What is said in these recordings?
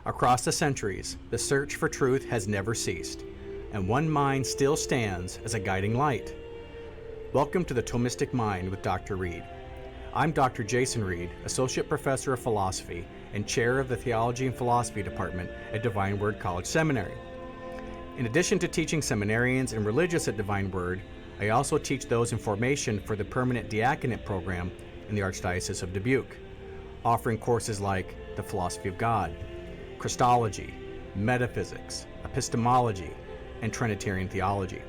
Across the centuries, the search for truth has never ceased, and one mind still stands as a guiding light. Welcome to the Thomistic Mind with Dr. Reed. I'm Dr. Jason Reed, Associate Professor of Philosophy and Chair of the Theology and Philosophy Department at Divine Word College Seminary. In addition to teaching seminarians and religious at Divine Word, I also teach those in formation for the Permanent Diaconate Program in the Archdiocese of Dubuque, offering courses like the Philosophy of God, Christology, Metaphysics, Epistemology, and Trinitarian Theology.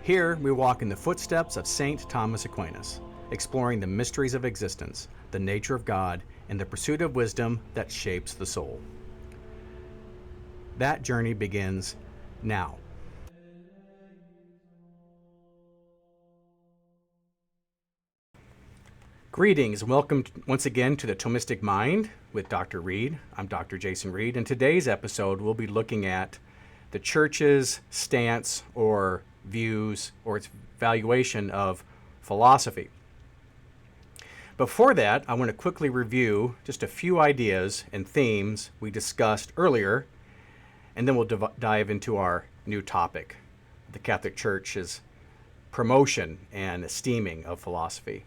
Here, we walk in the footsteps of St. Thomas Aquinas, exploring the mysteries of existence, the nature of God, and the pursuit of wisdom that shapes the soul. That journey begins now. Greetings and welcome once again to the Thomistic Mind with Dr. Reed. I'm Dr. Jason Reed, and today's episode we'll be looking at the Church's stance or views or its valuation of philosophy. Before that, I want to quickly review just a few ideas and themes we discussed earlier, and then we'll dive into our new topic, the Catholic Church's promotion and esteeming of philosophy.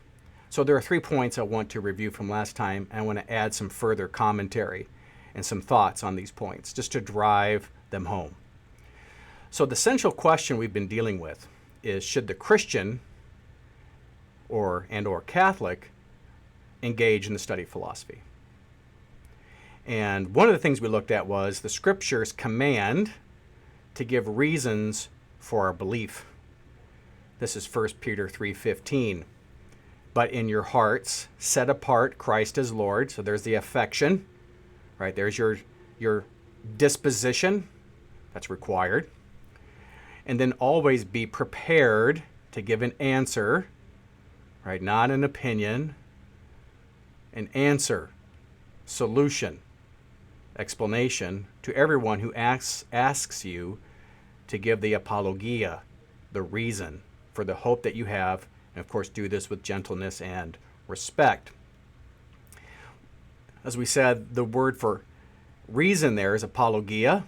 So there are 3 points I want to review from last time, and I want to add some further commentary and some thoughts on these points, just to drive them home. So the central question we've been dealing with is, should the Christian or Catholic engage in the study of philosophy? And one of the things we looked at was the Scripture's command to give reasons for our belief. This is 1 Peter 3:15. But in your hearts, set apart Christ as Lord. So there's the affection, right? There's your disposition that's required. And then always be prepared to give an answer, right? Not an opinion, an answer, solution, explanation to everyone who asks you to give the apologia, the reason for the hope that you have. And of course, do this with gentleness and respect. As we said, the word for reason there is apologia,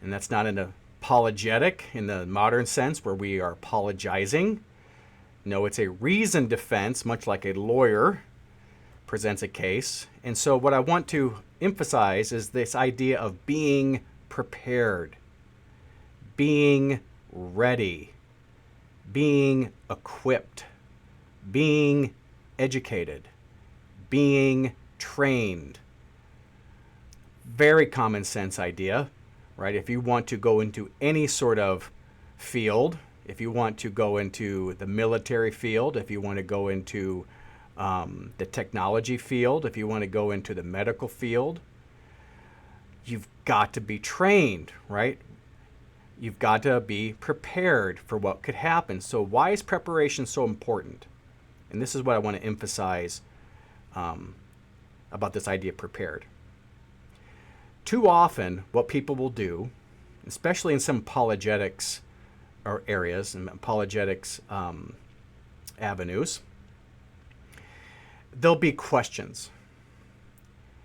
and that's not an apologetic in the modern sense where we are apologizing. No, it's a reasoned defense, much like a lawyer presents a case. And so what I want to emphasize is this idea of being prepared, being ready, being equipped, being educated, being trained. Very common sense idea, right? If you want to go into any sort of field, if you want to go into the military field, if you want to go into the technology field, if you want to go into the medical field, you've got to be trained, right? You've got to be prepared for what could happen. So why is preparation so important? And this is what I want to emphasize about this idea of prepared. Too often, what people will do, especially in some apologetics or areas and apologetics avenues, there'll be questions.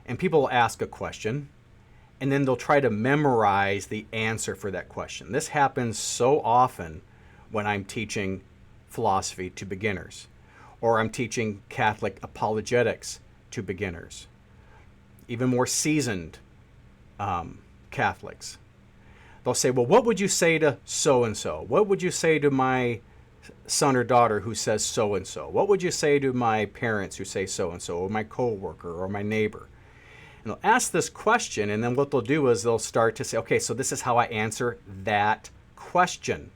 And people will ask a question, and then they'll try to memorize the answer for that question. This happens so often when I'm teaching philosophy to beginners, or I'm teaching Catholic apologetics to beginners, even more seasoned Catholics. They'll say, well, what would you say to so-and-so? What would you say to my son or daughter who says so-and-so? What would you say to my parents who say so-and-so, or my coworker, or my neighbor? And they'll ask this question, and then what they'll do is they'll start to say, okay, so this is how I answer that question.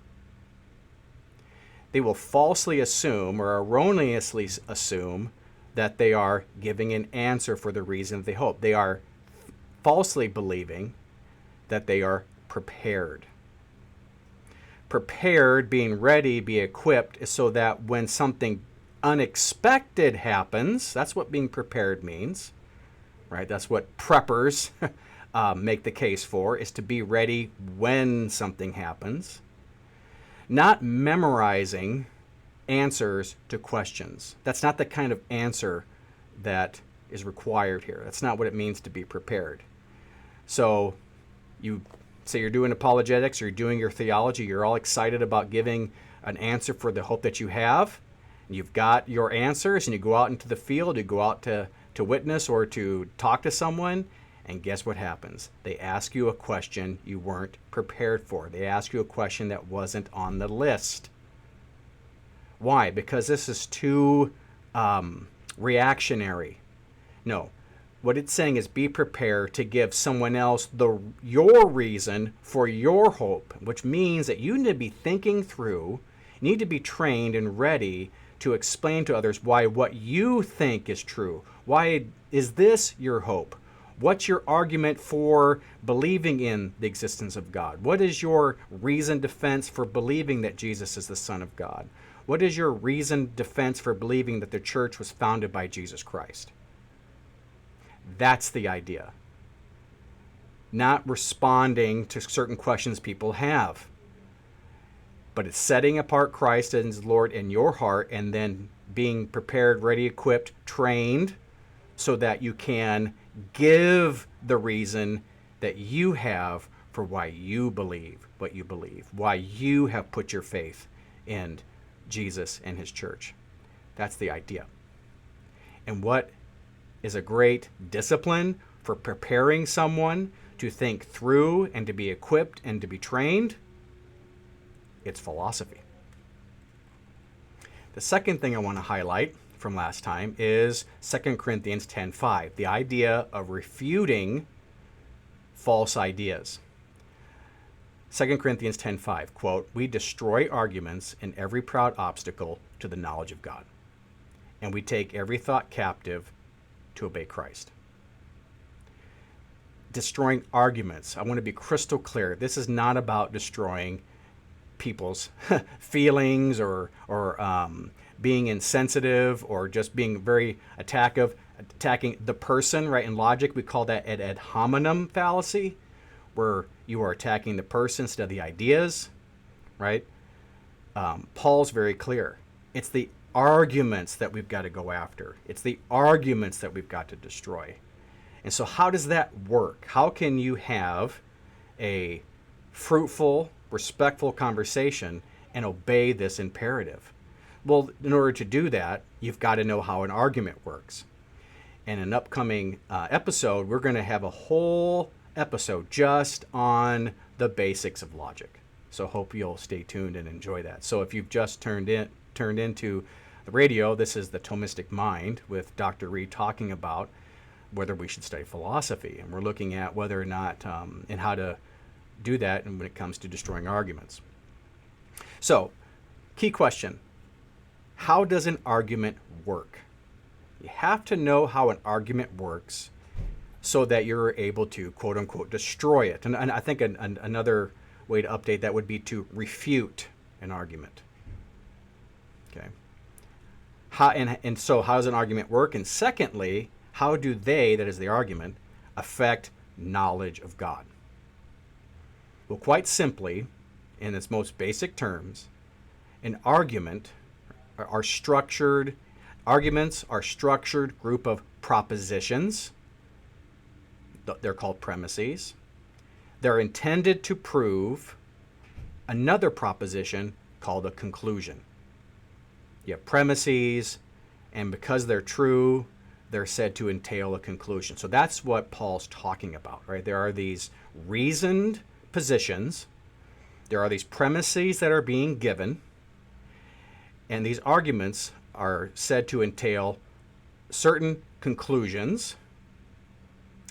They will falsely assume or erroneously assume that they are giving an answer for the reason they hope. They are falsely believing that they are prepared. Prepared, being ready, be equipped, is so that when something unexpected happens, that's what being prepared means. Right? That's what preppers make the case for, is to be ready when something happens. Not memorizing answers to questions. That's not the kind of answer that is required here. That's not what it means to be prepared. So you say you're doing apologetics, or you're doing your theology, you're all excited about giving an answer for the hope that you have. And you've got your answers, and you go out into the field, you go out to witness or to talk to someone, and guess what happens? They ask you a question you weren't prepared for. They ask you a question that wasn't on the list. Why? Because this is too reactionary. No. What it's saying is be prepared to give someone else your reason for your hope, which means that you need to be thinking through, you need to be trained and ready to explain to others why what you think is true. Why is this your hope? What's your argument for believing in the existence of God? What is your reasoned defense for believing that Jesus is the Son of God? What is your reasoned defense for believing that the church was founded by Jesus Christ? That's the idea. Not responding to certain questions people have, but it's setting apart Christ as Lord in your heart, and then being prepared, ready, equipped, trained, so that you can give the reason that you have for why you believe what you believe, why you have put your faith in Jesus and his church. That's the idea. And what is a great discipline for preparing someone to think through and to be equipped and to be trained? It's philosophy. The second thing I want to highlight from last time is 2 Corinthians 10:5, the idea of refuting false ideas. 2 Corinthians 10:5, quote, "We destroy arguments and every proud obstacle to the knowledge of God, and we take every thought captive to obey Christ." Destroying arguments. I want to be crystal clear. This is not about destroying people's feelings or being insensitive or just being very attacking the person, right? In logic, we call that an ad hominem fallacy, where you are attacking the person instead of the ideas, right? Paul's very clear. It's the arguments that we've got to go after. It's the arguments that we've got to destroy. And so how does that work? How can you have a fruitful, respectful conversation and obey this imperative? Well, in order to do that, you've got to know how an argument works. In an upcoming episode, we're going to have a whole episode just on the basics of logic. So hope you'll stay tuned and enjoy that. So if you've just turned into the radio, this is the Thomistic Mind with Dr. Reed talking about whether we should study philosophy. And we're looking at whether or not and how to do that when it comes to destroying arguments. So, key question. How does an argument work? You have to know how an argument works so that you're able to, quote unquote, destroy it. And I think another way to update that would be to refute an argument. Okay. So how does an argument work? And secondly, how do they, that is the argument, affect knowledge of God? Well, quite simply, in its most basic terms, arguments are structured group of propositions. They're called premises. They're intended to prove another proposition called a conclusion. You have premises, and because they're true, they're said to entail a conclusion. So that's what Paul's talking about, right? There are these reasoned positions. There are these premises that are being given, and these arguments are said to entail certain conclusions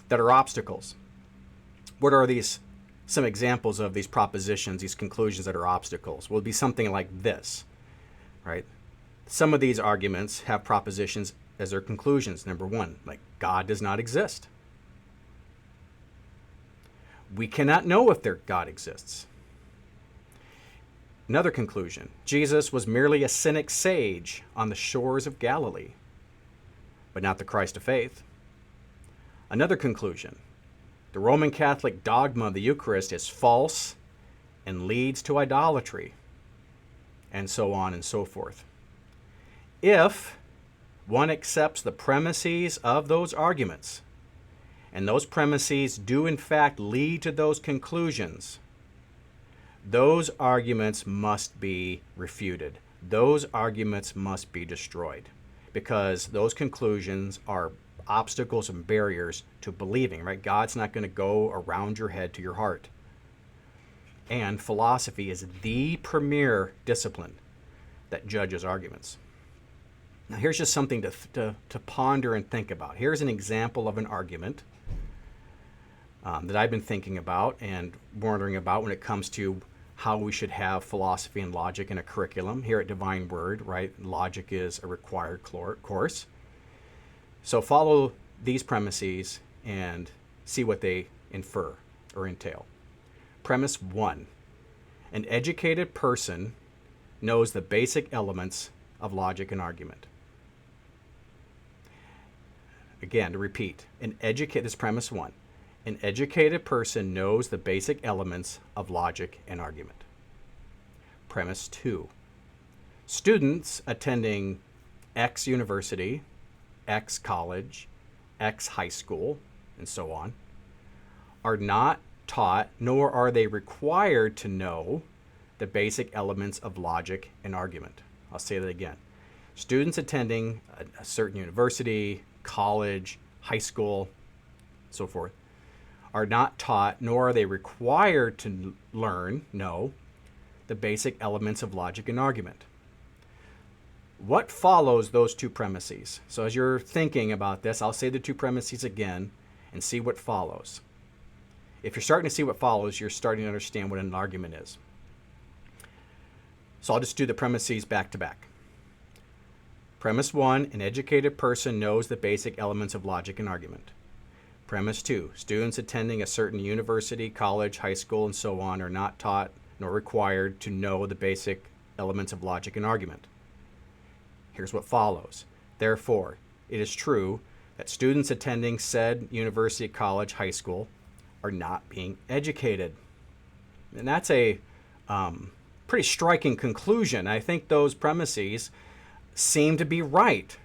that are obstacles. What are some examples of these propositions, these conclusions that are obstacles? Well, it'd be something like this, right? Some of these arguments have propositions as their conclusions. Number one, like God does not exist. We cannot know if God exists. Another conclusion, Jesus was merely a cynic sage on the shores of Galilee, but not the Christ of faith. Another conclusion, the Roman Catholic dogma of the Eucharist is false and leads to idolatry, and so on and so forth. If one accepts the premises of those arguments and those premises do in fact lead to those conclusions, those arguments must be refuted. Those arguments must be destroyed, because those conclusions are obstacles and barriers to believing, right? God's not going to go around your head to your heart. And philosophy is the premier discipline that judges arguments. Now, here's just something to ponder and think about. Here's an example of an argument that I've been thinking about and wondering about when it comes to how we should have philosophy and logic in a curriculum. Here at Divine Word, right, logic is a required course. So follow these premises and see what they infer or entail. Premise 1. An educated person knows the basic elements of logic and argument. Again, to repeat, this is premise 1. An educated person knows the basic elements of logic and argument. Premise 2. Students attending X university, X college, X high school, and so on, are not taught, nor are they required to know the basic elements of logic and argument. I'll say that again. Students attending a certain university, college, high school, so forth, are not taught, nor are they required to know the basic elements of logic and argument. What follows those two premises? So as you're thinking about this, I'll say the two premises again and see what follows. If you're starting to see what follows, you're starting to understand what an argument is. So I'll just do the premises back to back. Premise 1, an educated person knows the basic elements of logic and argument. Premise 2, students attending a certain university, college, high school, and so on are not taught nor required to know the basic elements of logic and argument. Here's what follows. Therefore, it is true that students attending said university, college, high school are not being educated. And that's a pretty striking conclusion. I think those premises seem to be right.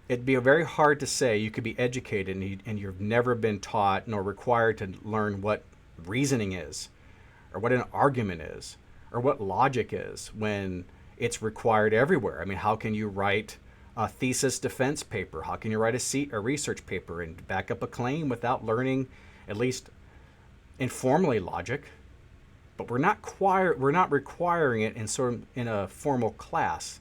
It'd be very hard to say you could be educated and you've never been taught nor required to learn what reasoning is, or what an argument is, or what logic is, when it's required everywhere. I mean, how can you write a thesis defense paper? How can you write a research paper and back up a claim without learning at least informally logic? But we're not requiring it in a formal course.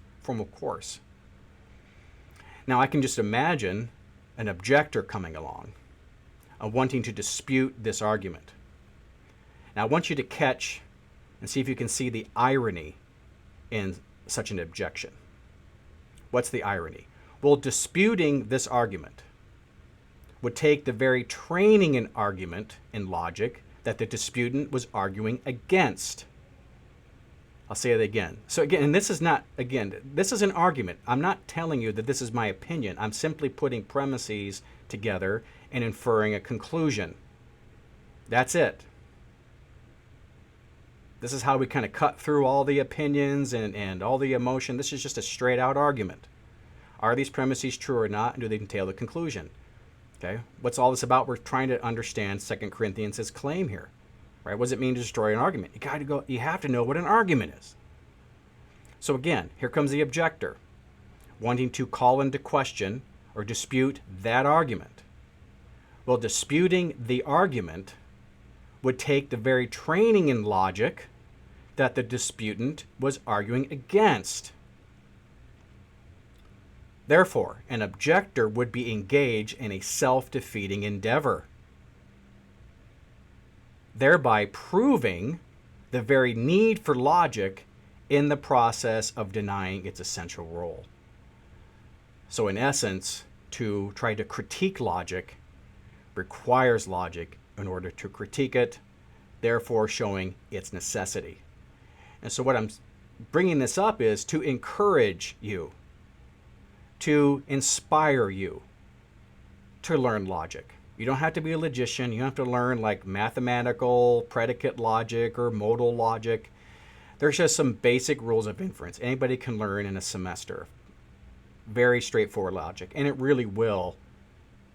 Now, I can just imagine an objector coming along, wanting to dispute this argument. Now, I want you to catch and see if you can see the irony in such an objection. What's the irony? Well, disputing this argument would take the very training in argument and logic that the disputant was arguing against. I'll say it again. So again, and this is an argument. I'm not telling you that this is my opinion. I'm simply putting premises together and inferring a conclusion. That's it. This is how we kind of cut through all the opinions and all the emotion. This is just a straight out argument. Are these premises true or not? And do they entail the conclusion? Okay. What's all this about? We're trying to understand 2 Corinthians' claim here. Right? What does it mean to destroy an argument? You have to know what an argument is. So again, here comes the objector, wanting to call into question or dispute that argument. Well, disputing the argument would take the very training in logic that the disputant was arguing against. Therefore, an objector would be engaged in a self-defeating endeavor, thereby proving the very need for logic in the process of denying its essential role. So in essence, to try to critique logic requires logic in order to critique it, therefore showing its necessity. And so what I'm bringing this up is to encourage you, to inspire you to learn logic. You don't have to be a logician. You don't have to learn like mathematical predicate logic or modal logic. There's just some basic rules of inference anybody can learn in a semester. Very straightforward logic. And it really will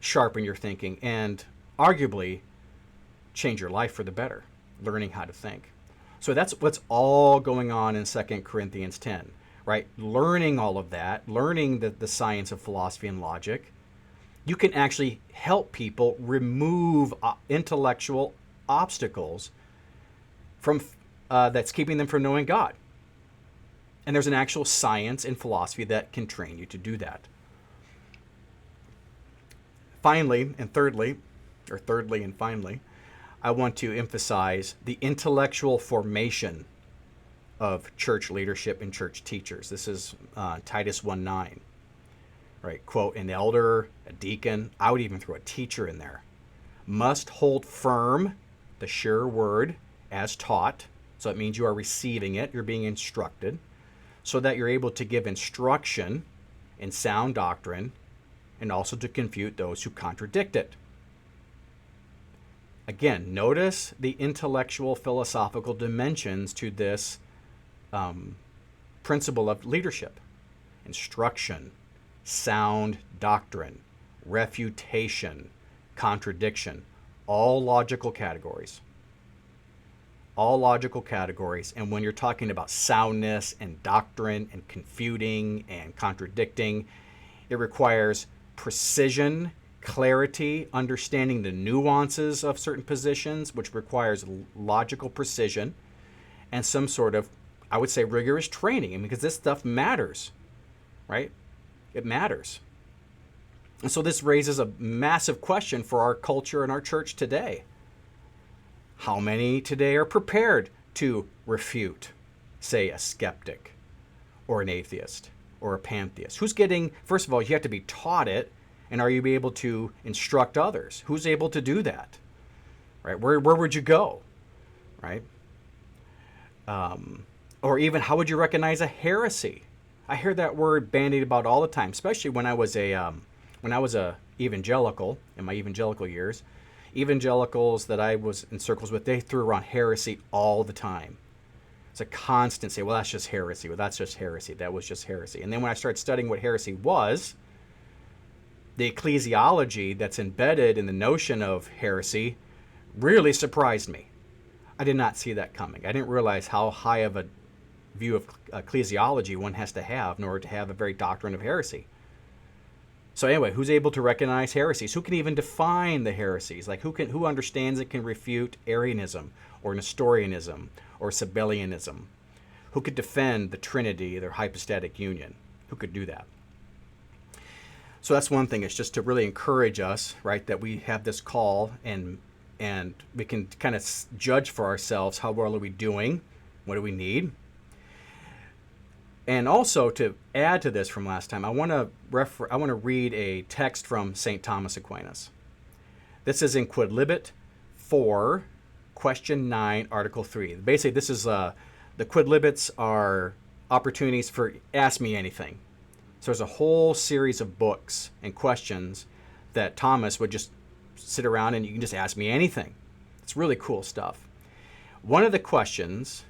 sharpen your thinking and arguably change your life for the better, learning how to think. So that's what's all going on in 2 Corinthians 10, right? Learning all of that, learning the science of philosophy and logic, you can actually help people remove intellectual obstacles from that's keeping them from knowing God. And there's an actual science in philosophy that can train you to do that. Finally and finally, I want to emphasize the intellectual formation of church leadership and church teachers. This is Titus 1:9, right? Quote, an elder, a deacon, I would even throw a teacher in there, must hold firm the sure word as taught. So it means you are receiving it, you're being instructed, so that you're able to give instruction in sound doctrine and also to confute those who contradict it. Again, notice the intellectual philosophical dimensions to this principle of leadership. Instruction, sound doctrine, refutation, contradiction, all logical categories. All logical categories. And when you're talking about soundness and doctrine and confuting and contradicting, it requires precision, clarity, understanding the nuances of certain positions, which requires logical precision and some sort of, I would say, rigorous training, because this stuff matters, right? It matters. And so this raises a massive question for our culture and our church today. How many today are prepared to refute, say, a skeptic or an atheist or a pantheist? Who's getting, first of all, you have to be taught it, and are you able to instruct others? Who's able to do that? Right? Where would you go? Right? Or even, how would you recognize a heresy? I hear that word bandied about all the time, especially when I was a evangelical in my evangelical years. Evangelicals that I was in circles with, they threw around heresy all the time. It's a constant say, well, that's just heresy. Well, that's just heresy. That was just heresy. And then when I started studying what heresy was, the ecclesiology that's embedded in the notion of heresy really surprised me. I did not see that coming. I didn't realize how high of a view of ecclesiology one has to have in order to have a very doctrine of heresy. So anyway, who's able to recognize heresies? Who can even define the heresies? Like who understands it can refute Arianism or Nestorianism or Sabellianism? Who could defend the Trinity, their hypostatic union? Who could do that? So that's one thing. It's just to really encourage us, right, that we have this call and we can kind of judge for ourselves how well are we doing, what do we need. And also to add to this from last time, I want to read a text from St. Thomas Aquinas. This is in Quid Libet 4, question 9, article 3. Basically, this is the Quid Libets are opportunities for ask me anything. So there's a whole series of books and questions that Thomas would just sit around and you can just ask me anything. It's really cool stuff. One of the questions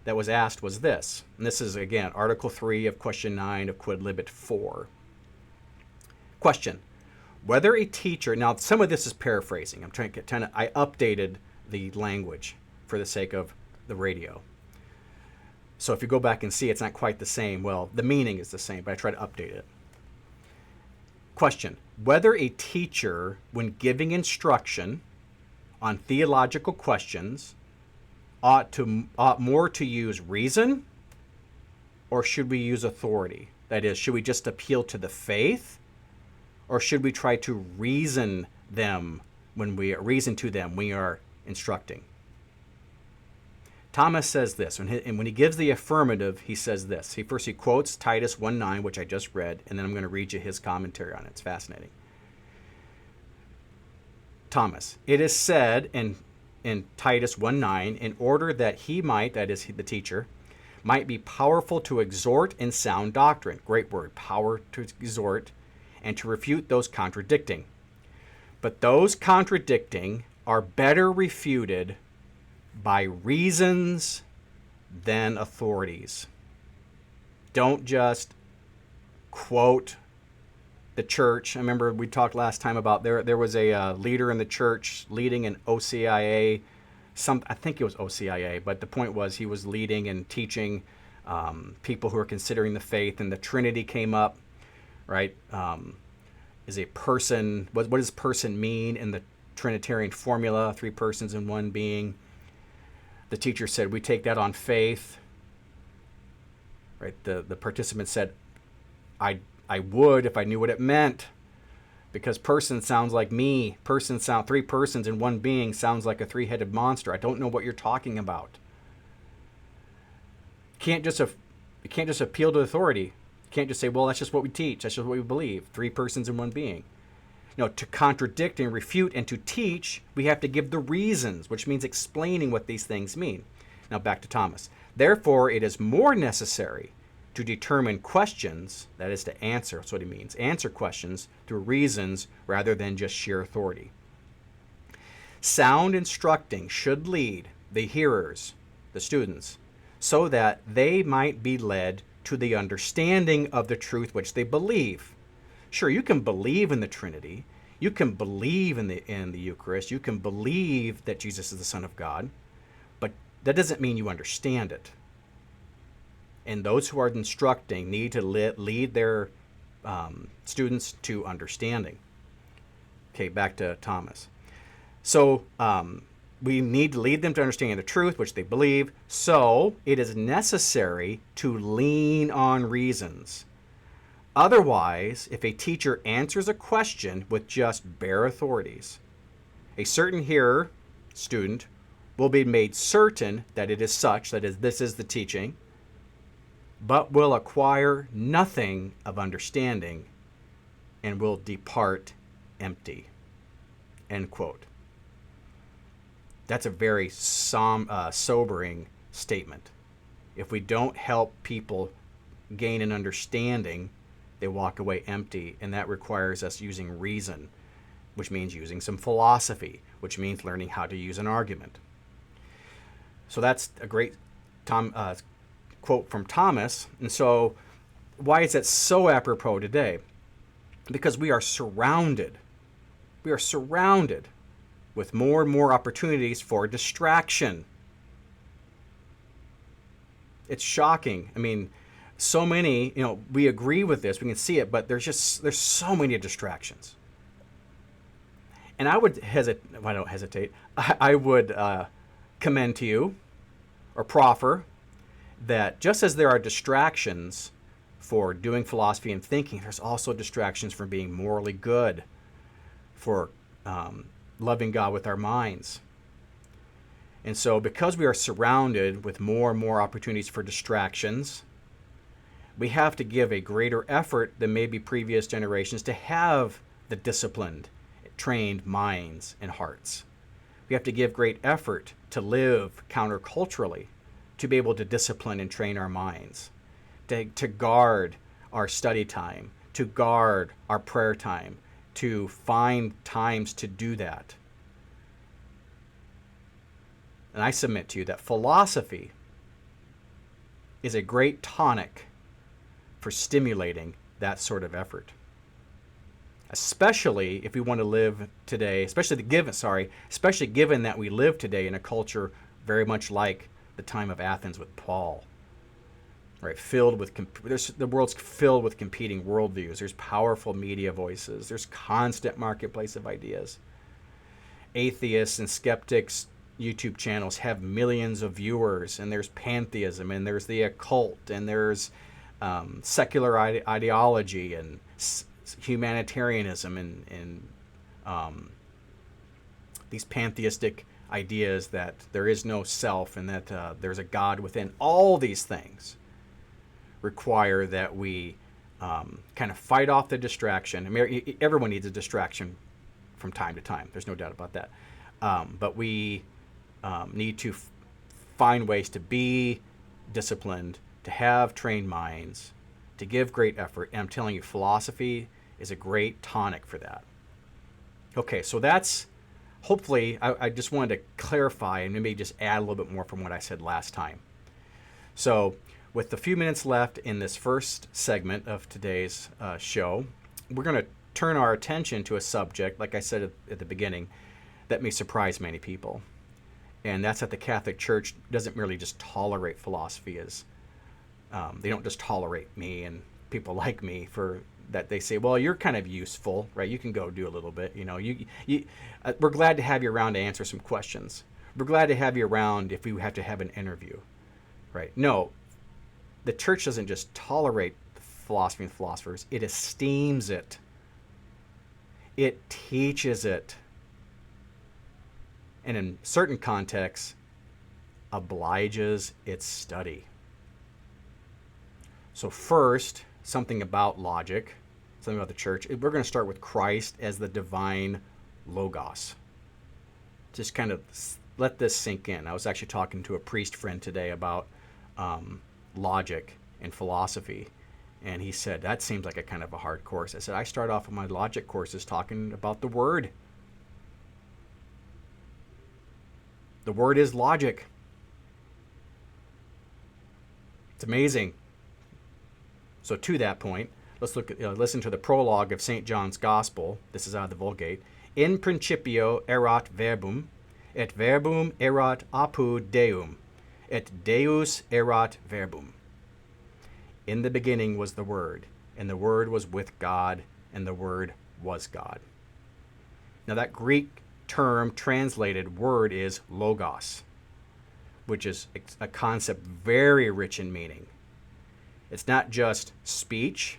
that was asked was this, and this is again Article 3 of Question 9 of Quid Libet 4. Question: whether a teacher, now some of this is paraphrasing. I updated the language for the sake of the radio. So if you go back and see, it's not quite the same. Well, the meaning is the same, but I try to update it. Question: whether a teacher, when giving instruction on theological questions, ought more to use reason, or should we use authority? That is, should we just appeal to the faith, or should we try to reason to them when we are instructing? Thomas says this, and when he gives the affirmative, he says this. He quotes Titus 1:9, which I just read, and then I'm going to read you his commentary on it. It's fascinating. Thomas: it is said in Titus 1:9, in order that he might, that is the teacher, might be powerful to exhort in sound doctrine. Great word, power to exhort, and to refute those contradicting. But those contradicting are better refuted by reasons than authorities. Don't just quote the church. I remember we talked last time about there was a leader in the church leading an OCIA. I think it was OCIA, but the point was he was leading and teaching people who are considering the faith, and the Trinity came up, right? Is a person, what does person mean in the Trinitarian formula, 3 persons in one being? The teacher said, we take that on faith, right? The participant said, I would if I knew what it meant, because person sounds like me. 3 persons in one being sounds like a 3-headed monster. I don't know what you're talking about. You can't just appeal to authority. You can't just say, well, that's just what we teach. That's just what we believe. 3 persons in one being. No, to contradict and refute and to teach, we have to give the reasons, which means explaining what these things mean. Now back to Thomas. Therefore, it is more necessary to determine questions, that is to answer, that's what he means, answer questions through reasons rather than just sheer authority. Sound instructing should lead the hearers, the students, so that they might be led to the understanding of the truth which they believe. Sure, you can believe in the Trinity, you can believe in the Eucharist, you can believe that Jesus is the Son of God, but that doesn't mean you understand it. And those who are instructing need to lead their students to understanding. Okay, back to Thomas. So we need to lead them to understanding the truth, which they believe. So it is necessary to lean on reasons. Otherwise, if a teacher answers a question with just bare authorities, a certain hearer, student, will be made certain that it is such, that is, this is the teaching, but will acquire nothing of understanding and will depart empty. End quote. That's a very sobering statement. If we don't help people gain an understanding, they walk away empty, and that requires us using reason, which means using some philosophy, which means learning how to use an argument. So that's a great quote from Thomas. And so why is that so apropos today? Because we are surrounded with more and more opportunities for distraction. It's shocking. I mean, so many, we agree with this, we can see it, but there's so many distractions. And I would hesitate, I would commend to you or proffer that just as there are distractions for doing philosophy and thinking, there's also distractions from being morally good, for loving God with our minds. And so because we are surrounded with more and more opportunities for distractions, we have to give a greater effort than maybe previous generations to have the disciplined, trained minds and hearts. We have to give great effort to live counterculturally, to be able to discipline and train our minds, to guard our study time, to guard our prayer time, to find times to do that. And I submit to you that philosophy is a great tonic for stimulating that sort of effort. Especially if we want to live today, especially given that we live today in a culture very much like the time of Athens with Paul, right? The world's filled with competing worldviews. There's powerful media voices. There's constant marketplace of ideas. Atheists and skeptics YouTube channels have millions of viewers, and there's pantheism, and there's the occult, and there's secular ideology, and humanitarianism, and these pantheistic ideas that there is no self and that there's a God within. All these things require that we kind of fight off the distraction. I mean, everyone needs a distraction from time to time. There's no doubt about that. But we need to find ways to be disciplined, to have trained minds, to give great effort. And I'm telling you, philosophy is a great tonic for that. Okay, so that's, hopefully, I just wanted to clarify and maybe just add a little bit more from what I said last time. So with the few minutes left in this first segment of today's show, we're going to turn our attention to a subject, like I said at the beginning, that may surprise many people. And that's that the Catholic Church doesn't merely just tolerate philosophy as they don't just tolerate me and people like me for that. They say, well, you're kind of useful, right? You can go do a little bit. We're glad to have you around to answer some questions. We're glad to have you around if we have to have an interview, right? No, the Church doesn't just tolerate philosophy and philosophers. It esteems it. It teaches it. And in certain contexts, obliges its study. So first, something about logic, something about the Church. We're going to start with Christ as the divine logos. Just kind of let this sink in. I was actually talking to a priest friend today about logic and philosophy, and he said, that seems like a kind of a hard course. I said, I start off with my logic courses talking about the Word. The Word is logic. It's amazing. So to that point, let's listen to the prologue of St. John's Gospel. This is out of the Vulgate. In principio erat verbum, et verbum erat apud Deum, et Deus erat verbum. In the beginning was the Word, and the Word was with God, and the Word was God. Now that Greek term translated word is logos, which is a concept very rich in meaning. It's not just speech.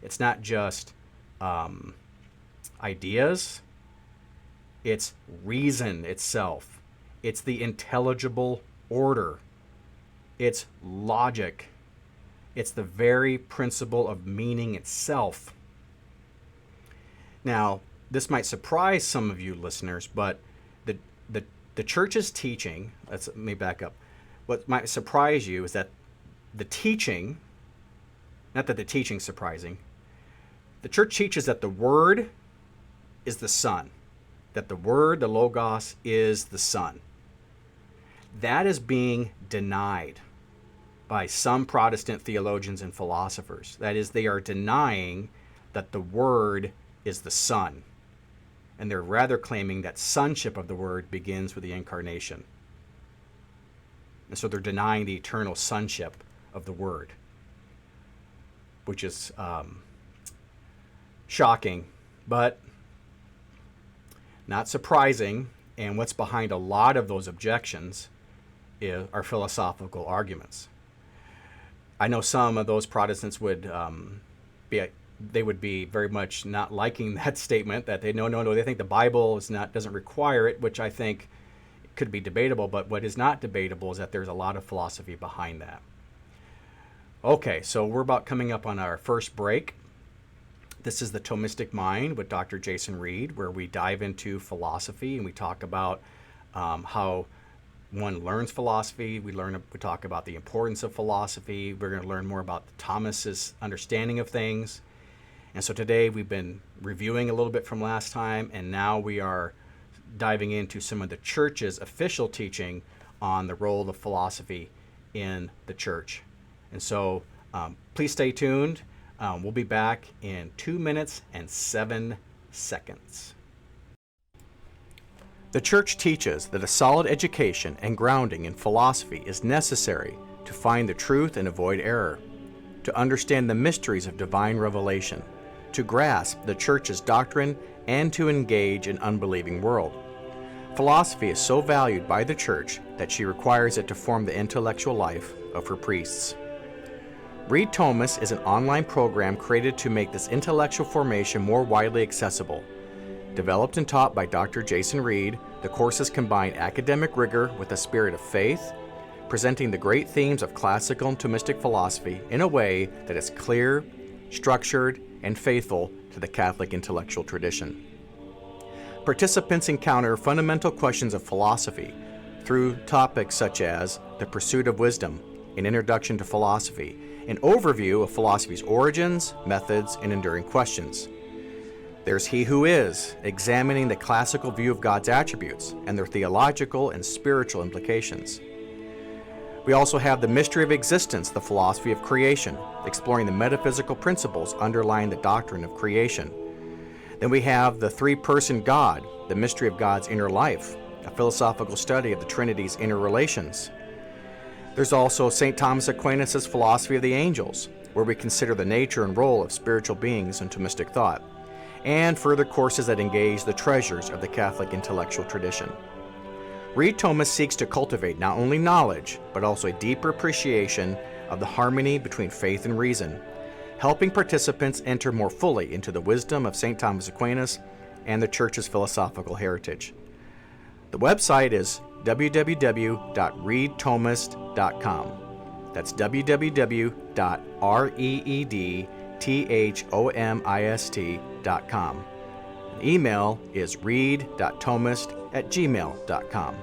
It's not just ideas. It's reason itself. It's the intelligible order. It's logic. It's the very principle of meaning itself. Now, this might surprise some of you listeners, but the Church's teaching, let me back up. What might surprise you is that the teaching, not that the teaching's surprising, the Church teaches that the Word is the Son, that the Word, the Logos, is the Son. That is being denied by some Protestant theologians and philosophers. That is, they are denying that the Word is the Son. And they're rather claiming that sonship of the Word begins with the Incarnation. And so they're denying the eternal sonship of the Word, which is shocking, but not surprising. And what's behind a lot of those objections are philosophical arguments. I know some of those Protestants would be very much not liking that statement, that they they think the Bible doesn't require it, which I think could be debatable. But what is not debatable is that there's a lot of philosophy behind that. Okay, so we're about coming up on our first break. This is the Thomistic Mind with Dr. Jason Reed, where we dive into philosophy and we talk about how one learns philosophy. We talk about the importance of philosophy. We're going to learn more about Thomas's understanding of things. And so today we've been reviewing a little bit from last time, and now we are diving into some of the Church's official teaching on the role of philosophy in the Church. And so please stay tuned. We'll be back in 2 minutes and 7 seconds. The Church teaches that a solid education and grounding in philosophy is necessary to find the truth and avoid error, to understand the mysteries of divine revelation, to grasp the Church's doctrine, and to engage an unbelieving world. Philosophy is so valued by the Church that she requires it to form the intellectual life of her priests. Read Thomas is an online program created to make this intellectual formation more widely accessible. Developed and taught by Dr. Jason Reed, the courses combine academic rigor with a spirit of faith, presenting the great themes of classical and Thomistic philosophy in a way that is clear, structured, and faithful to the Catholic intellectual tradition. Participants encounter fundamental questions of philosophy through topics such as the pursuit of wisdom, an introduction to philosophy, an overview of philosophy's origins, methods, and enduring questions. There's He Who Is, examining the classical view of God's attributes and their theological and spiritual implications. We also have the mystery of existence, the philosophy of creation, exploring the metaphysical principles underlying the doctrine of creation. Then we have the three-person God, the mystery of God's inner life, a philosophical study of the Trinity's inner relations. There's also St. Thomas Aquinas' philosophy of the angels, where we consider the nature and role of spiritual beings in Thomistic thought, and further courses that engage the treasures of the Catholic intellectual tradition. Read Thomas seeks to cultivate not only knowledge, but also a deeper appreciation of the harmony between faith and reason, helping participants enter more fully into the wisdom of St. Thomas Aquinas and the Church's philosophical heritage. The website is www.readthomist.com. That's www.readthomist.com. Email is read.thomist@gmail.com.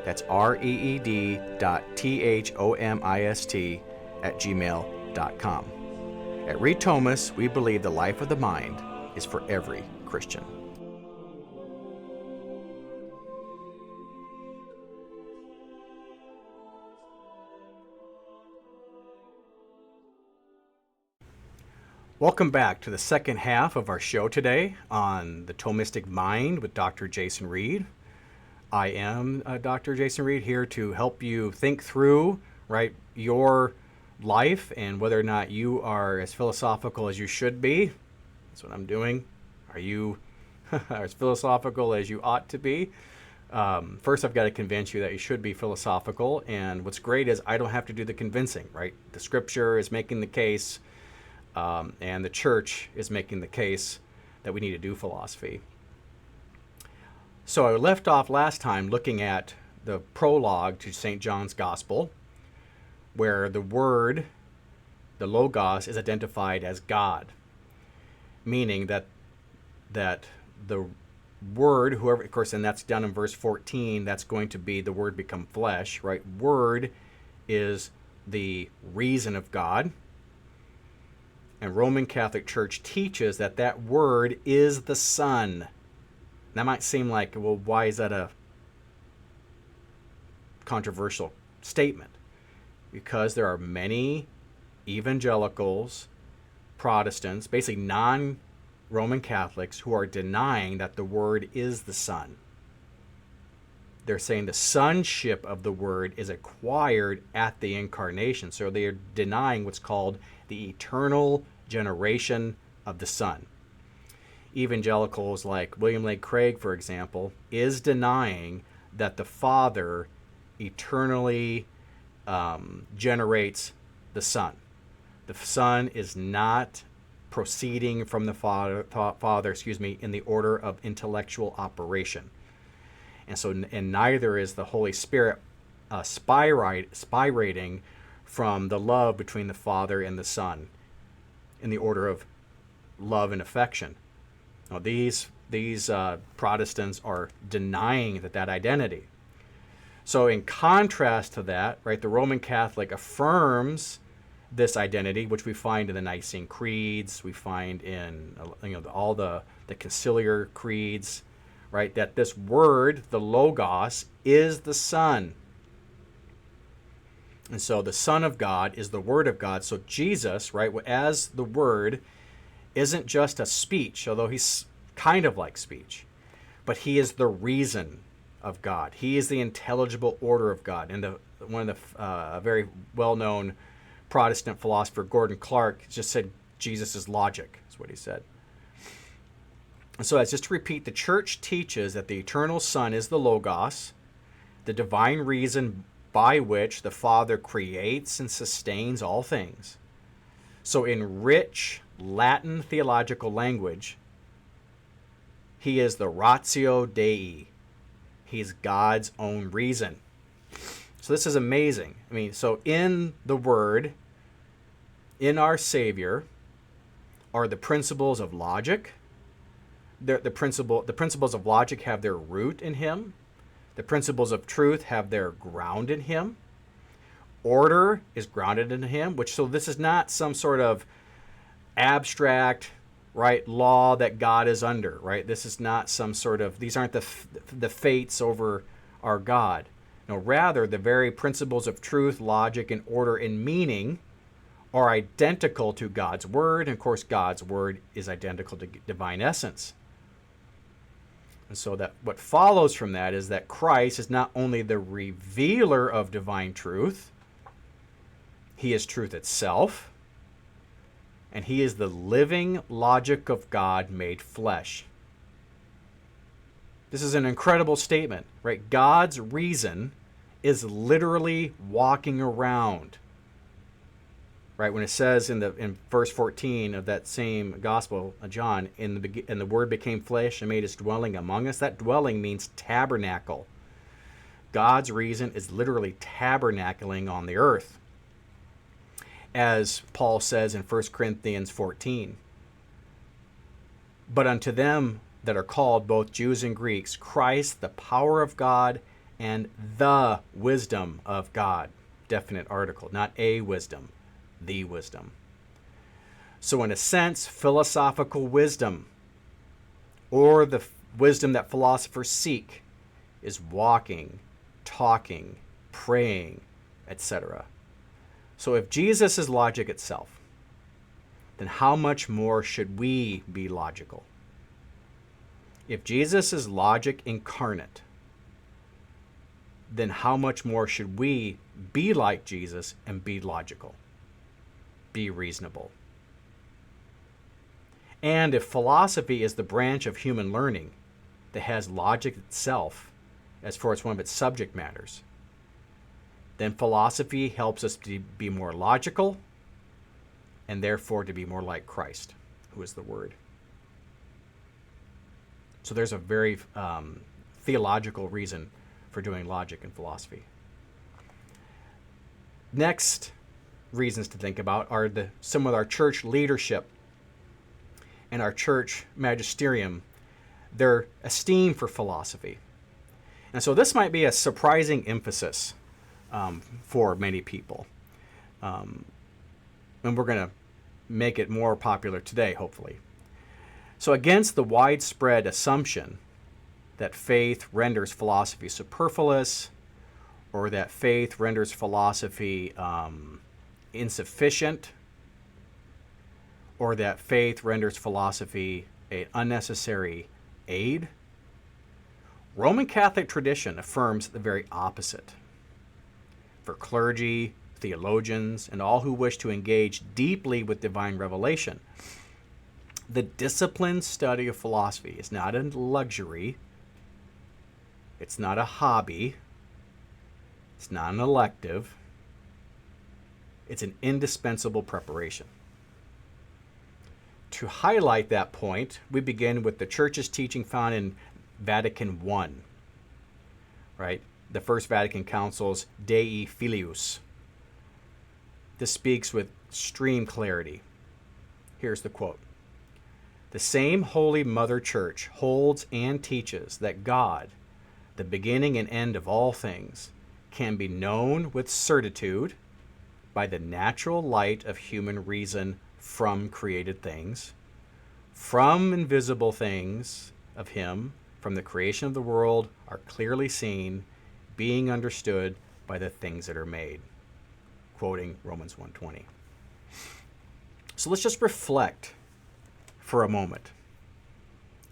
That's reed.thomist@gmail.com. At Read Thomas, we believe the life of the mind is for every Christian. Welcome back to the second half of our show today on the Thomistic Mind with Dr. Jason Reed. I am Dr. Jason Reed, here to help you think through, right, your life and whether or not you are as philosophical as you should be. That's what I'm doing. Are you as philosophical as you ought to be? First, I've got to convince you that you should be philosophical. And what's great is I don't have to do the convincing, right? The Scripture is making the case. And the church is making the case that we need to do philosophy. So I left off last time looking at the prologue to St. John's Gospel, where the Word, the Logos, is identified as God, meaning that the Word, whoever, of course, and that's down in verse 14, that's going to be the Word become flesh, right? Word is the reason of God. And Roman Catholic Church teaches that that Word is the Son. That might seem like, well, why is that a controversial statement? Because there are many evangelicals, Protestants, basically non-Roman Catholics, who are denying that the Word is the Son. They're saying the sonship of the Word is acquired at the incarnation. So they are denying what's called the eternal generation of the Son. Evangelicals like William Lane Craig, for example, is denying that the Father eternally generates the Son. The Son is not proceeding from the Father, in the order of intellectual operation. And neither is the Holy Spirit spirating from the love between the Father and the Son in the order of love and affection. Now, these Protestants are denying that identity. So in contrast to that, right, the Roman Catholic affirms this identity, which we find in the Nicene creeds, we find in all the conciliar creeds, right, that this Word, the Logos, is the Son. And so the Son of God is the Word of God. So Jesus, right, as the Word, isn't just a speech, although he's kind of like speech, but he is the reason of God. He is the intelligible order of God. And one of the very well-known Protestant philosopher, Gordon Clark, just said Jesus is logic, is what he said. And so, as just to repeat, the Church teaches that the eternal Son is the Logos, the divine reason by which the Father creates and sustains all things. So in rich Latin theological language, he is the ratio Dei. He's God's own reason. So this is amazing. I mean, so in the Word, in our Savior, are the principles of logic. The principles of logic have their root in him. The principles of truth have their ground in him. Order is grounded in him, so this is not some sort of abstract, right, law that God is under, right? This is not some sort of, these aren't the fates over our God. No, rather, the very principles of truth, logic, and order and meaning are identical to God's Word. And of course, God's Word is identical to divine essence. And so that what follows from that is that Christ is not only the revealer of divine truth, he is truth itself, and he is the living logic of God made flesh. This is an incredible statement, right? God's reason is literally walking around. Right, when it says in verse 14 of that same gospel, John, and the Word became flesh and made his dwelling among us, that dwelling means tabernacle. God's reason is literally tabernacling on the earth. As Paul says in 1 Corinthians 14, but unto them that are called, both Jews and Greeks, Christ, the power of God and the wisdom of God. Definite article, not a wisdom. The wisdom. So in a sense, philosophical wisdom, or the wisdom that philosophers seek, is walking, talking, praying, etc. So if Jesus is logic itself, then how much more should we be logical? If Jesus is logic incarnate, then how much more should we be like Jesus and be logical? Be reasonable. And if philosophy is the branch of human learning that has logic itself as far as one of its subject matters, then philosophy helps us to be more logical and therefore to be more like Christ, who is the Word. So there's a very theological reason for doing logic and philosophy. Next reasons to think about are some of our church leadership and our church magisterium, their esteem for philosophy. And so this might be a surprising emphasis for many people. And we're going to make it more popular today, hopefully. So against the widespread assumption that faith renders philosophy superfluous, or that faith renders philosophy insufficient, or that faith renders philosophy an unnecessary aid, Roman Catholic tradition affirms the very opposite. For clergy, theologians, and all who wish to engage deeply with divine revelation, the disciplined study of philosophy is not a luxury, it's not a hobby, it's not an elective, it's an indispensable preparation. To highlight that point, we begin with the Church's teaching found in Vatican I, right? The First Vatican Council's Dei Filius. This speaks with extreme clarity. Here's the quote. The same Holy Mother Church holds and teaches that God, the beginning and end of all things, can be known with certitude by the natural light of human reason from created things, from invisible things of him, from the creation of the world, are clearly seen, being understood by the things that are made. Quoting Romans 1:20. So let's just reflect for a moment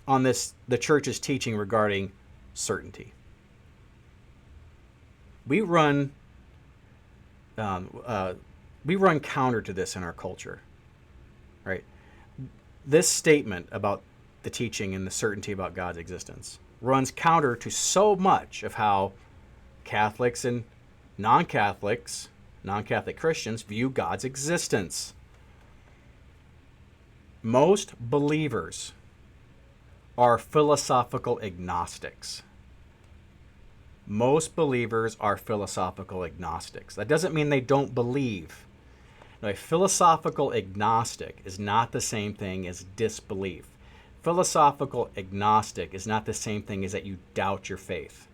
on the Church's teaching regarding certainty. We run counter to this in our culture, right? This statement about the teaching and the certainty about God's existence runs counter to so much of how Catholics and non-Catholic Christians view God's existence. Most believers are philosophical agnostics. Most believers are philosophical agnostics. That doesn't mean they don't believe. Now, a philosophical agnostic is not the same thing as disbelief. Philosophical agnostic is not the same thing as that you doubt your faith.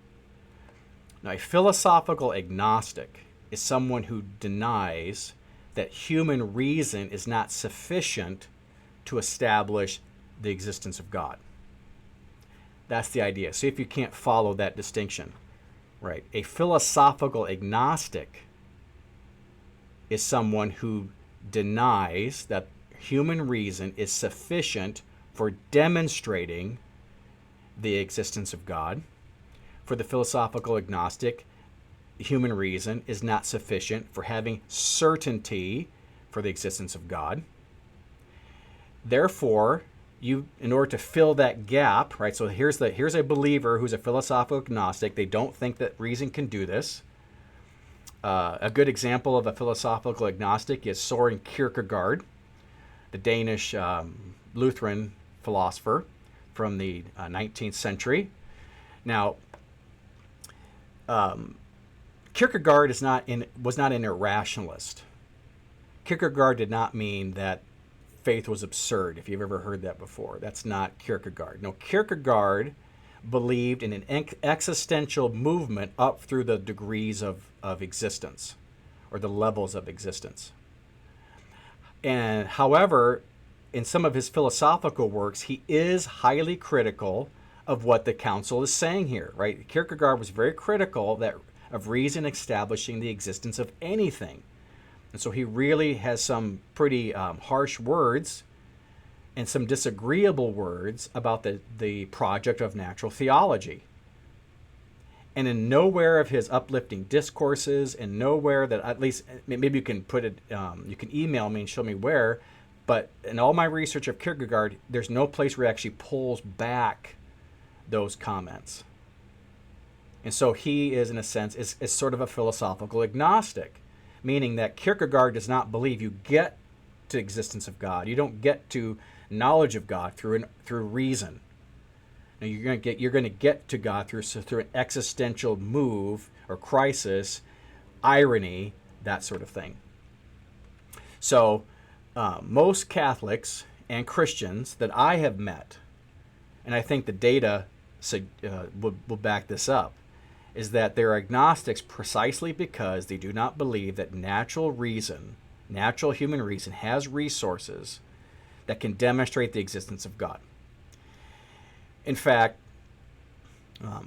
Now, a philosophical agnostic is someone who denies that human reason is not sufficient to establish the existence of God. That's the idea. See if you can't follow that distinction. Right. A philosophical agnostic is someone who denies that human reason is sufficient for demonstrating the existence of God. For the philosophical agnostic, human reason is not sufficient for having certainty for the existence of God. Therefore, in order to fill that gap, right? So here's a believer who's a philosophical agnostic. They don't think that reason can do this. A good example of a philosophical agnostic is Søren Kierkegaard, the Danish Lutheran philosopher from the 19th century. Now, Kierkegaard was not an irrationalist. Kierkegaard did not mean that faith was absurd, if you've ever heard that before. That's not Kierkegaard. No, Kierkegaard believed in an existential movement up through the degrees of existence, or the levels of existence. And however, in some of his philosophical works, he is highly critical of what the council is saying here, right? Kierkegaard was very critical of reason establishing the existence of anything. And so he really has some pretty harsh words and some disagreeable words about the project of natural theology. And in nowhere of his uplifting discourses, and nowhere that, at least, maybe you can put it, you can email me and show me where, but in all my research of Kierkegaard, there's no place where he actually pulls back those comments. And so he is, in a sense, is sort of a philosophical agnostic, meaning that Kierkegaard does not believe you get to existence of God. You don't get to knowledge of God through reason. Now you're going to get to God through an existential move or crisis, irony, that sort of thing. So most Catholics and Christians that I have met, and I think the data will back this up, is that they're agnostics precisely because they do not believe that natural human reason, has resources that can demonstrate the existence of God. In fact,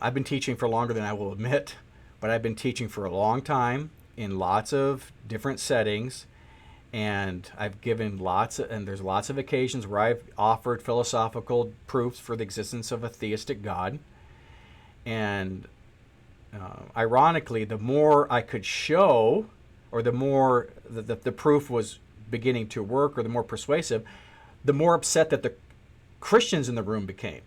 I've been teaching for longer than I will admit, but I've been teaching for a long time in lots of different settings, and I've given there's lots of occasions where I've offered philosophical proofs for the existence of a theistic God. And ironically, the more I could show, or the more the proof was beginning to work, or the more persuasive, the more upset that the Christians in the room became.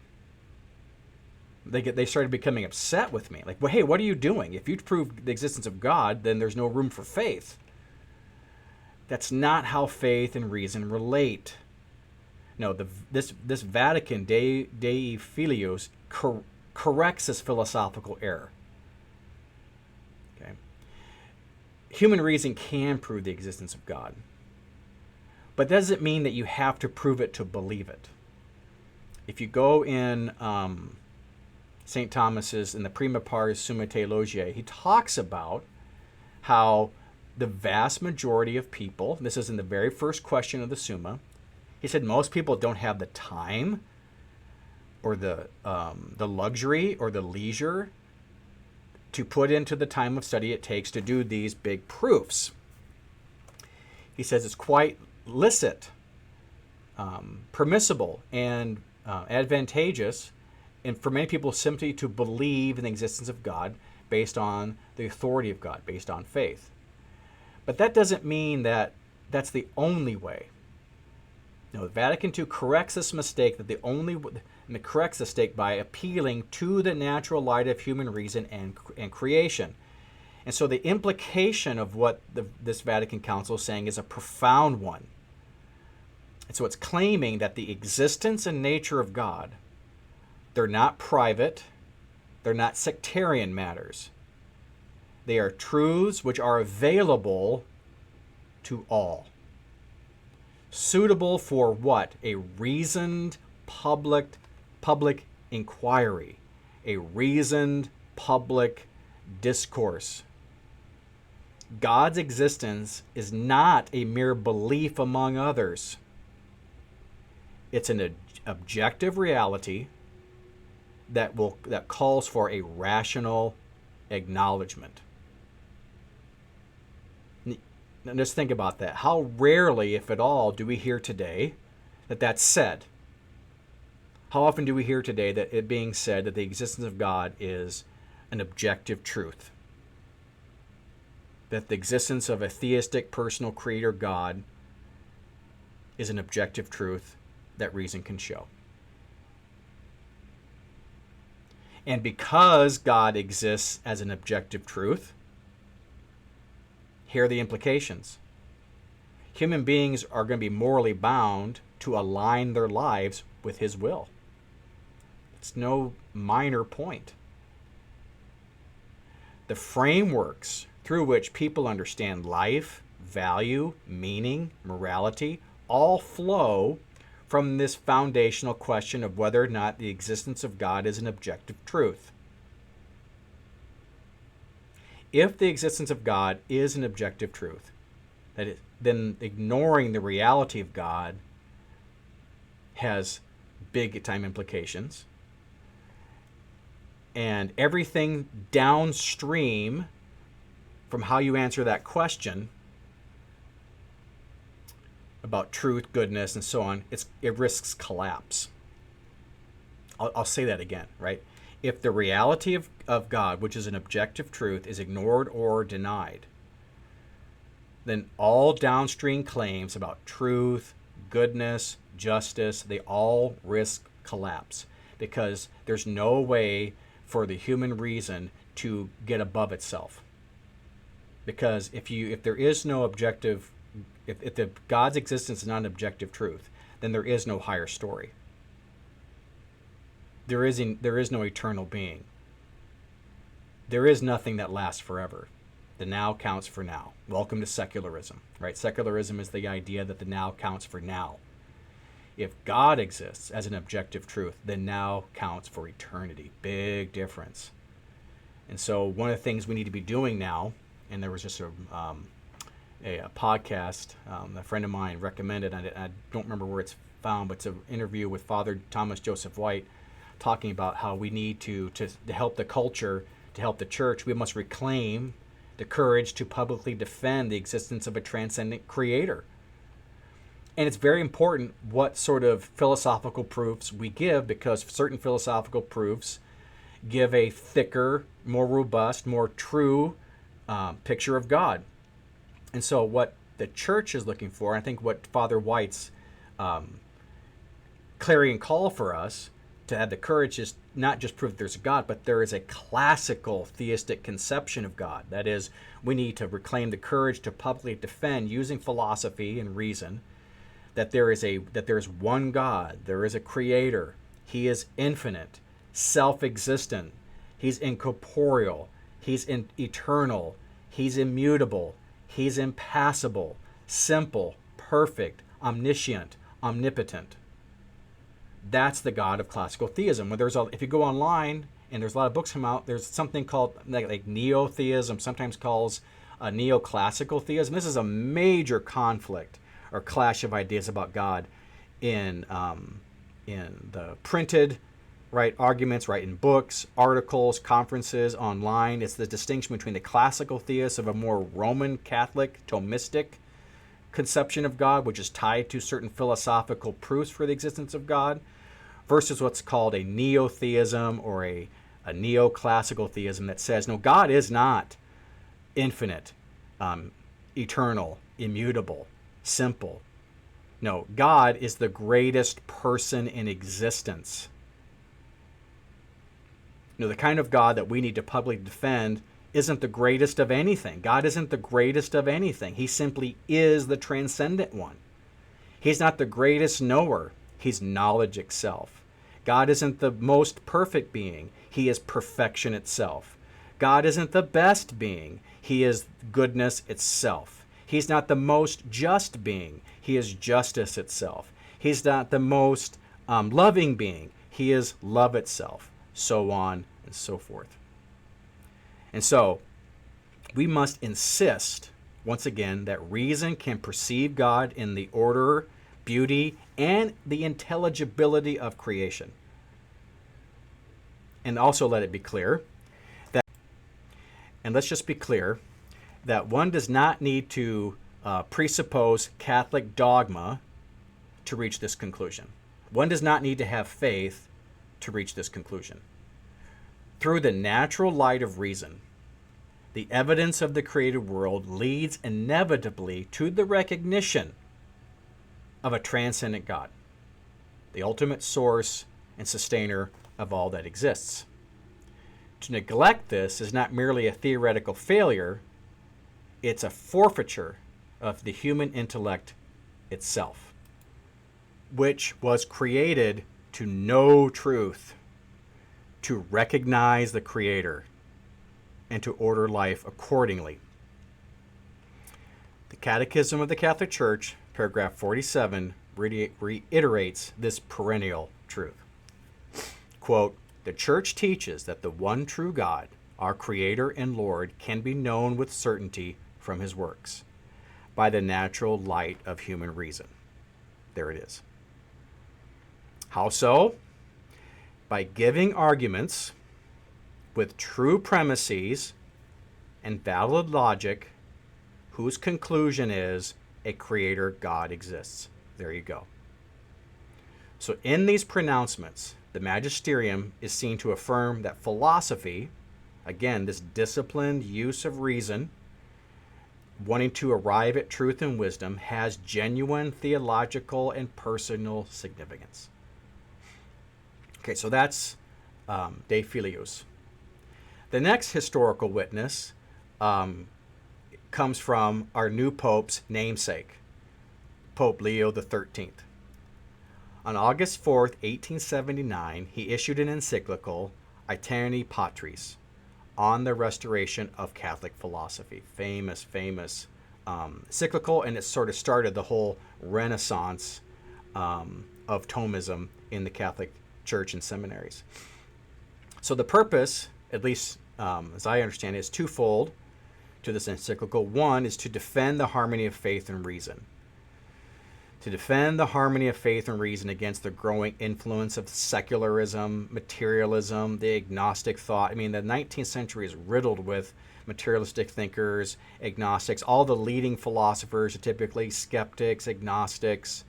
They started becoming upset with me. Like, well, hey, what are you doing? If you prove the existence of God, then there's no room for faith. That's not how faith and reason relate. No, this Vatican Dei Filius corrects this philosophical error. Okay. Human reason can prove the existence of God, but that doesn't mean that you have to prove it to believe it. If you go in St. Thomas's, in the Prima Pars Summa Theologiae, he talks about how the vast majority of people, this is in the very first question of the Summa, he said most people don't have the time or the luxury or the leisure to put into the time of study it takes to do these big proofs. He says it's quite licit, permissible, and advantageous, and for many people simply to believe in the existence of God based on the authority of God, based on faith. But that doesn't mean that that's the only way. No, Vatican II corrects this mistake and corrects the mistake by appealing to the natural light of human reason and creation. And so the implication of what this Vatican Council is saying is a profound one. And so it's claiming that the existence and nature of God, they're not private, they're not sectarian matters. They are truths which are available to all. Suitable for what? A reasoned public inquiry, a reasoned public discourse. God's existence is not a mere belief among others. It's an objective reality that calls for a rational acknowledgement. Now just think about that. How rarely, if at all, do we hear today that that's said? How often do we hear today that it being said that the existence of God is an objective truth? That the existence of a theistic personal creator God is an objective truth that reason can show. And because God exists as an objective truth, here are the implications. Human beings are going to be morally bound to align their lives with His will. It's no minor point. The frameworks through which people understand life, value, meaning, morality, all flow from this foundational question of whether or not the existence of God is an objective truth. If the existence of God is an objective truth, then ignoring the reality of God has big time implications. And everything downstream from how you answer that question about truth, goodness, and so on, it risks collapse. I'll say that again, right? If the reality of God, which is an objective truth, is ignored or denied, then all downstream claims about truth, goodness, justice, they all risk collapse, because there's no way for the human reason to get above itself. Because if there is no objective, if the God's existence is not an objective truth, then there is no higher story. There is no eternal being. There is nothing that lasts forever. The now counts for now. Welcome to secularism, right? Secularism is the idea that the now counts for now. If God exists as an objective truth, then now counts for eternity. Big difference. And so one of the things we need to be doing now, and there was just a podcast a friend of mine recommended, I don't remember where it's found, but it's an interview with Father Thomas Joseph White, talking about how we need to help the culture, to help the church, we must reclaim the courage to publicly defend the existence of a transcendent creator. And it's very important what sort of philosophical proofs we give, because certain philosophical proofs give a thicker, more robust, more true picture of God. And so what the church is looking for, I think what Father White's clarion call for us to have the courage is not just prove that there's a God, but there is a classical theistic conception of God. That is, we need to reclaim the courage to publicly defend, using philosophy and reason, that there is one God, there is a creator, He is infinite, self-existent, He's incorporeal, He's eternal, He's immutable, He's impassible, simple, perfect, omniscient, omnipotent. That's the God of classical theism. If you go online, and there's a lot of books come out, there's something called like neo-theism, sometimes calls neoclassical theism. This is a major conflict or clash of ideas about God in the printed arguments, in books, articles, conferences, online. It's the distinction between the classical theists of a more Roman Catholic, Thomistic conception of God, which is tied to certain philosophical proofs for the existence of God, versus what's called a neo-theism or a neoclassical theism that says, no, God is not infinite, eternal, immutable, simple. No, God is the greatest person in existence. The kind of God that we need to publicly defend isn't the greatest of anything. God isn't the greatest of anything. He simply is the transcendent one. He's not the greatest knower. He's knowledge itself. God isn't the most perfect being. He is perfection itself. God isn't the best being. He is goodness itself. He's not the most just being. He is justice itself. He's not the most loving being. He is love itself. So on and so forth. And so we must insist, once again, that reason can perceive God in the order, beauty, and the intelligibility of creation. And also let it be clear And let's just be clear that one does not need to presuppose Catholic dogma to reach this conclusion. One does not need to have faith to reach this conclusion. Through the natural light of reason, the evidence of the created world leads inevitably to the recognition of a transcendent God, the ultimate source and sustainer of all that exists. To neglect this is not merely a theoretical failure, it's a forfeiture of the human intellect itself, which was created to know truth, to recognize the Creator, and to order life accordingly. The Catechism of the Catholic Church, paragraph 47, reiterates this perennial truth. Quote, "The Church teaches that the one true God, our Creator and Lord, can be known with certainty from His works, by the natural light of human reason." There it is. How so? By giving arguments with true premises and valid logic, whose conclusion is a creator God exists. There you go. So in these pronouncements, the magisterium is seen to affirm that philosophy, again, this disciplined use of reason, wanting to arrive at truth and wisdom, has genuine theological and personal significance. Okay, so that's De Filius. The next historical witness comes from our new Pope's namesake, Pope Leo XIII. On August 4th, 1879, he issued an encyclical, Aeterni Patris, on the restoration of Catholic philosophy. Famous encyclical, and it sort of started the whole renaissance of Thomism in the Catholic Church and seminaries. So the purpose, at least as I understand it, is twofold to this encyclical. One is to defend the harmony of faith and reason. To defend the harmony of faith and reason against the growing influence of secularism, materialism, the agnostic thought. I mean, the 19th century is riddled with materialistic thinkers, agnostics. All the leading philosophers are typically skeptics, agnostics.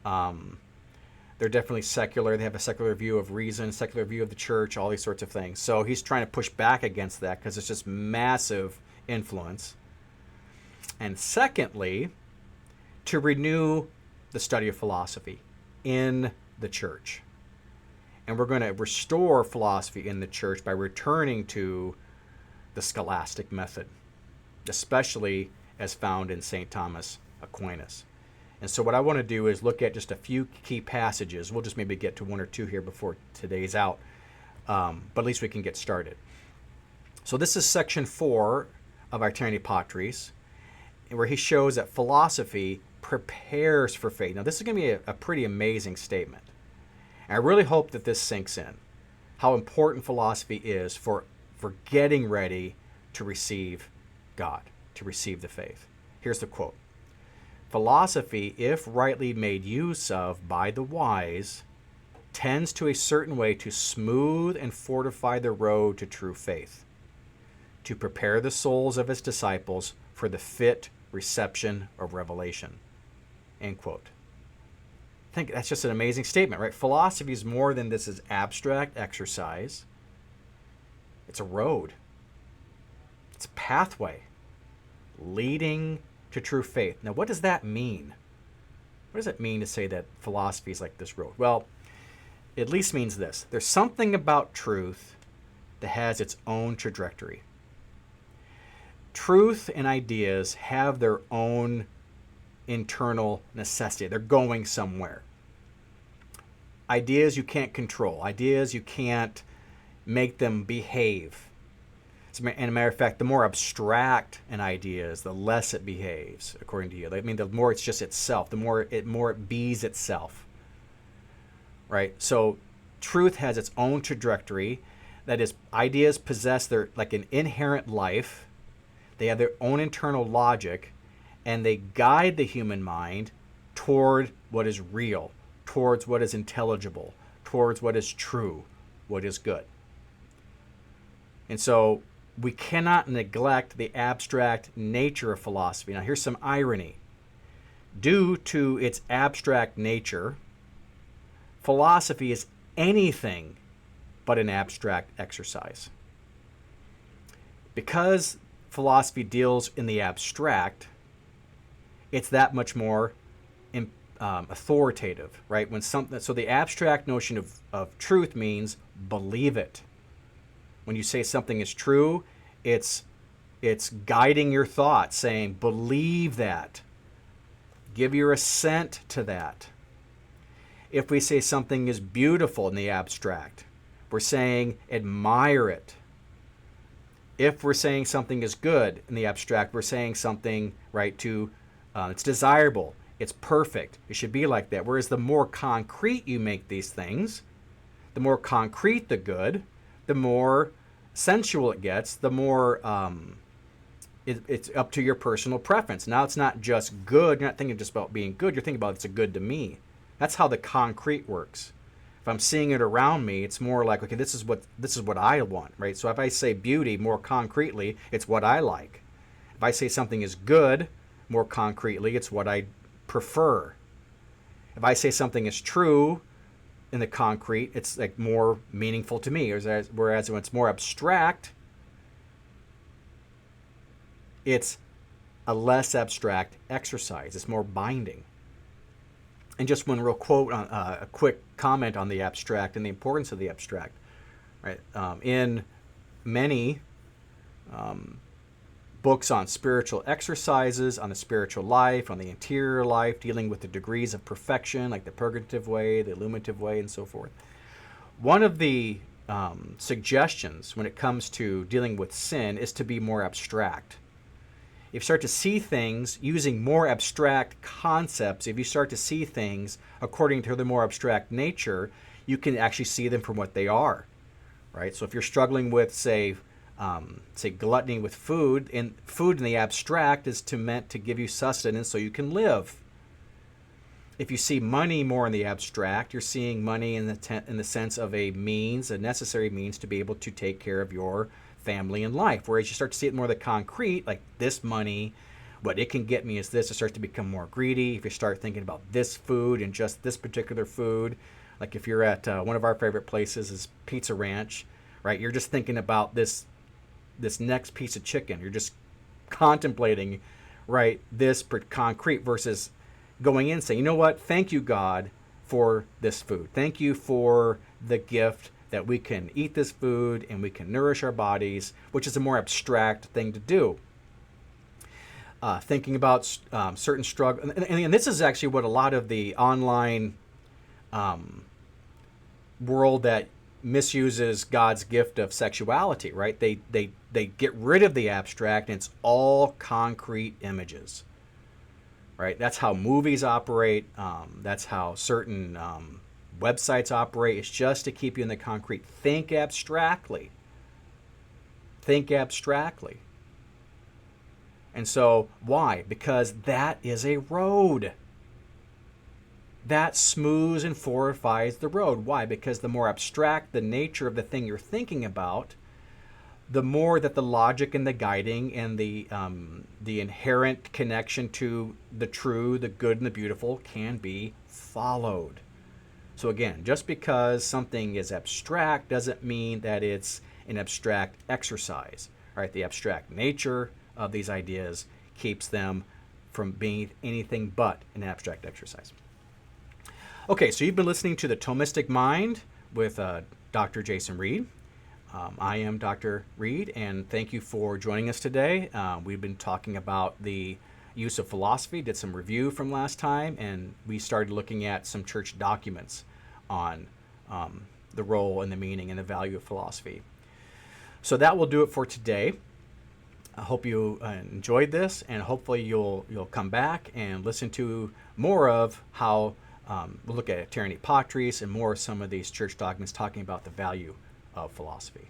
They're definitely secular. They have a secular view of reason, secular view of the church, all these sorts of things. So he's trying to push back against that because it's just massive influence. And secondly, to renew the study of philosophy in the church. And we're going to restore philosophy in the church by returning to the scholastic method, especially as found in St. Thomas Aquinas. And so what I want to do is look at just a few key passages. We'll just maybe get to one or two here before today's out, but at least we can get started. So this is section 4 of Aeterni Patris, where he shows that philosophy prepares for faith. Now, this is going to be a pretty amazing statement. And I really hope that this sinks in, how important philosophy is for getting ready to receive God, to receive the faith. Here's the quote. "Philosophy, if rightly made use of by the wise, tends to a certain way to smooth and fortify the road to true faith, to prepare the souls of its disciples for the fit reception of revelation." End quote. I think that's just an amazing statement, right? Philosophy is more than this is abstract exercise. It's a road. It's a pathway leading to true faith. Now, what does that mean? What does it mean to say that philosophy is like this road? Well, it at least means this. There's something about truth that has its own trajectory. Truth and ideas have their own internal necessity. They're going somewhere. Ideas you can't control. Ideas you can't make them behave. And a matter of fact, the more abstract an idea is, the less it behaves, according to you. I mean, the more it's just itself, the more it bees itself. Right? So truth has its own trajectory. That is, ideas possess their like an inherent life. They have their own internal logic, and they guide the human mind toward what is real, towards what is intelligible, towards what is true, what is good. And so we cannot neglect the abstract nature of philosophy. Now, here's some irony. Due to its abstract nature, philosophy is anything but an abstract exercise. Because philosophy deals in the abstract, it's that much more authoritative, right? So the abstract notion of truth means believe it. When you say something is true, it's guiding your thoughts, saying believe that. Give your assent to that. If we say something is beautiful in the abstract, we're saying admire it. If we're saying something is good in the abstract, we're saying something, right, it's desirable, it's perfect, it should be like that. Whereas the more concrete you make these things, the more concrete the good, the more sensual it gets, the more it's up to your personal preference. Now it's not just good. You're not thinking just about being good. You're thinking about it's a good to me. That's how the concrete works. If I'm seeing it around me, it's more like, okay, this is what I want, right? So if I say beauty more concretely, it's what I like. If I say something is good more concretely, it's what I prefer. If I say something is true in the concrete, it's like more meaningful to me. Whereas when it's more abstract, it's a less abstract exercise. It's more binding. And just one real quote, on a quick comment on the abstract and the importance of the abstract. Right? In many books on spiritual exercises, on the spiritual life, on the interior life, dealing with the degrees of perfection, like the purgative way, the illuminative way, and so forth. One of the suggestions when it comes to dealing with sin is to be more abstract. If you start to see things using more abstract concepts, if you start to see things according to their more abstract nature, you can actually see them from what they are, right? So if you're struggling with, say gluttony with food, and food in the abstract is meant to give you sustenance so you can live. If you see money more in the abstract, you're seeing money in the sense of a necessary means to be able to take care of your family and life. Whereas you start to see it more the concrete, like this money, what it can get me is this. It starts to become more greedy. If you start thinking about this food and just this particular food, like if you're at one of our favorite places is Pizza Ranch, right? You're just thinking about this next piece of chicken. You're just contemplating, right, this concrete versus going in and saying, you know what? Thank you, God, for this food. Thank you for the gift that we can eat this food and we can nourish our bodies, which is a more abstract thing to do. Thinking about certain struggle, and this is actually what a lot of the online world that misuses God's gift of sexuality, right? They get rid of the abstract and it's all concrete images, right? That's how movies operate. That's how certain websites operate. It's just to keep you in the concrete. Think abstractly. Think abstractly. And so why? Because that is a road. That smooths and fortifies the road. Why? Because the more abstract the nature of the thing you're thinking about, the more that the logic and the guiding and the inherent connection to the true, the good, and the beautiful can be followed. So again, just because something is abstract doesn't mean that it's an abstract exercise. All right, the abstract nature of these ideas keeps them from being anything but an abstract exercise. Okay, so you've been listening to the Thomistic Mind with Dr. Jason Reed. I am Dr. Reed, and thank you for joining us today. We've been talking about the use of philosophy, did some review from last time, and we started looking at some church documents on the role and the meaning and the value of philosophy. So that will do it for today. I hope you enjoyed this, and hopefully you'll come back and listen to more of how we'll look at tyranny patris and more of some of these church documents talking about the value of philosophy.